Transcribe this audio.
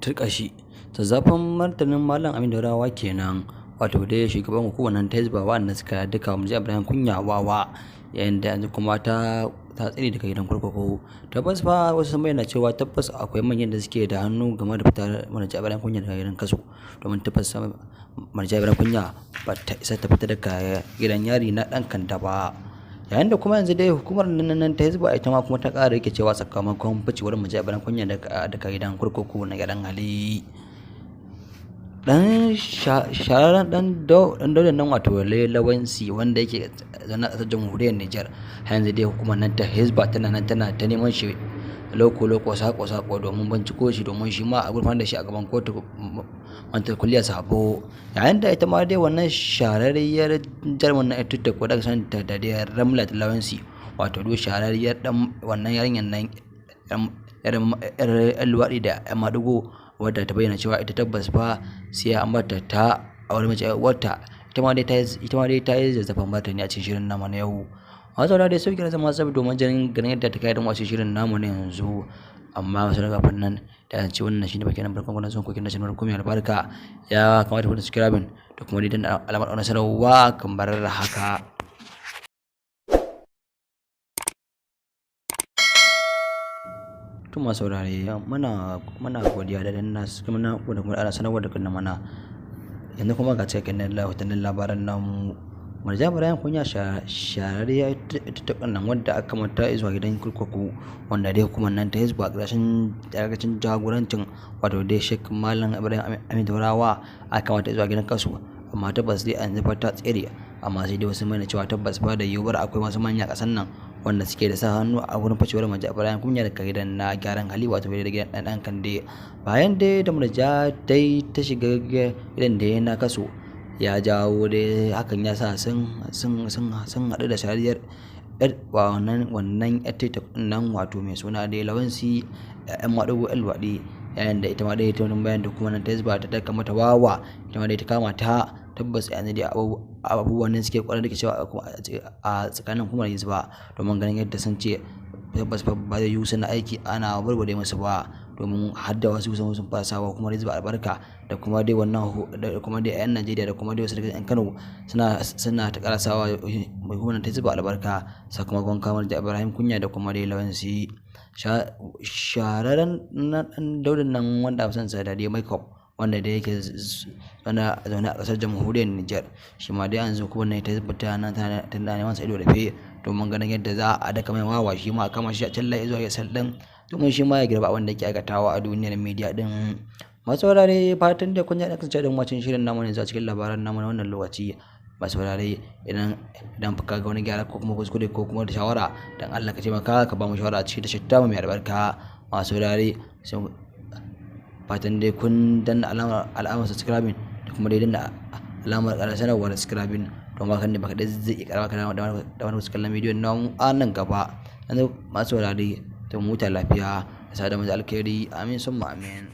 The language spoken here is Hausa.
turka shi. Zazzafan martanin Malam Aminu Daurawa kenan, wato dai shugaban hukumar ta Hisba wanda suka duka Murja Ibrahim Kunya wawa, yayin da yanzu kuma ta tsire daga gidan kurkuku. Tabbas fa wasu sun bayyana cewa tabbas akwai manyan da suke da hannu game da fitar Murja Ibrahim Kunya daga gidan kaso, domin tabbas Murja Ibrahim Kunya ba ta isa ta fita daga gidan yari na dan kanda ba. Yayin da kuma yanzu dai hukumar nan ta Hisba ita ma kuma ta ƙara yake cewa sakamakon ficewar Murja Ibrahim Kunya daga gidan kurkuku na gidan hali. Dan shahararren dan daular nan wato Lawansi wanda yake zaune a jamhuriyar Nijar, yanzu dai hukumar nan ta Hisba tana ta neman shi loko sako domin binciko shi, domin shi ma a gurfanar da shi a gaban kotu wanta kulliya sabo. Yayin da ita ma dai wannan shahararriyar jarman na ita ko daga san ta da Ramlat Lawansi, wato duk shahararriyar dan wannan yarinyar nan yar luwaɗi da yan madugo, wadda ta bayyana cewa ita tabbas fa sai an bata ta aure mace wata, ita ma dai ta yi zazzafan martani a cikin shirin namu na yau. Masu sauraro dai sauki na zama sabi domin ganin yadda ta kai da wasu shirin namu na yanzu, amma masu daga fannin da ce wannan shine bakin barkan kuna son kokin da sanar kuma albarka, ya kamata ku subscribe da kuma dai dan alamar wannan sanarwa kamar haka. Tuma saurare muna godiya da danna muna da kuma ana sanarwa da kunna mana. Yanzu kuma ga cikakken labaran namu. Murja Ibrahim Kunya shahararriya ita nan wadda aka mata zuwa gidan kurkuku, wanda dai hukumar nan ta Hisba ƙarshen jagorancin wato dai Sheikh Malam Ibrahim Aminu Daurawa aka mata zuwa gidan kasu, amma tabbas dai an zafa ta tsere. Amma sai dai wasu mai cewa tabbas ba da yiwuwar akwai wasu manya ƙasan nan wanda suke da sa hannu a wurin facewar Murja Ibrahim Kunya daga gidan na gyaran hali, wato da gidan ɗan kande. Bayan dai da Murja dai ta shiga gidan da ya na kaso, ya jawo dai hakan ya sa sun haɗu da shariyar wannan ita nan wato mai suna dai Lawansi yan maɗugo yan luwaɗi, yayin da ita ma dai ta wani bayan da kuma nan ta Hisba ta daka mata wawa, ita ma dai ta kama ta. Tabbas yanzu dai abubuwan nan suke kwarar da ke cewa a tsakanin hukumar Hisba, domin ganin yadda sun ce tabbas ba zai yiwu suna aiki ana barbare musu ba, domin har da wasu sun fasawa kuma Hisba albarka, da kuma dai wannan da kuma dai yan Najeriya da kuma dai wasu daga yan Kano suna ta karasawa hukumar ta Hisba albarka sakamakon kamar da Ibrahim Kunya da kuma dai Lawansi. Shahararren dan daular nan wanda san sa da dai makeup, wanda da yake zaune a ƙasar jamhuriyar Nijar, shi ma dai yanzu kuma ne ta tabbata nan ta neman sa ido rufe, domin ganin yadda za a daka mai wawa, shi ma a kama shi a can zuwa ya sal din, domin shi ma ya girba abin da yake aikatawa a duniyar media din. Masu saurare fatan da kun ji da kasance da wacin shirin namu ne a cikin labaran namu na wannan lokaci. Masu saurare idan ka ga wani gyara ko kuma kuskure ko kuma da shawara, dan Allah ka taimaka ka ba mu shawara a cikin tashar tamu mai albarka. Masu saurare fatan dai kun danna alamar subscribing da kuma dai danna alamar sanarwar subscribing, don ba kan da baka zai iya karama kana da wani wasu kallon bidiyon namu a nan gaba. Yanzu masu saurare ta mu huta lafiya da sada mu da alkhairi, amin summa amin.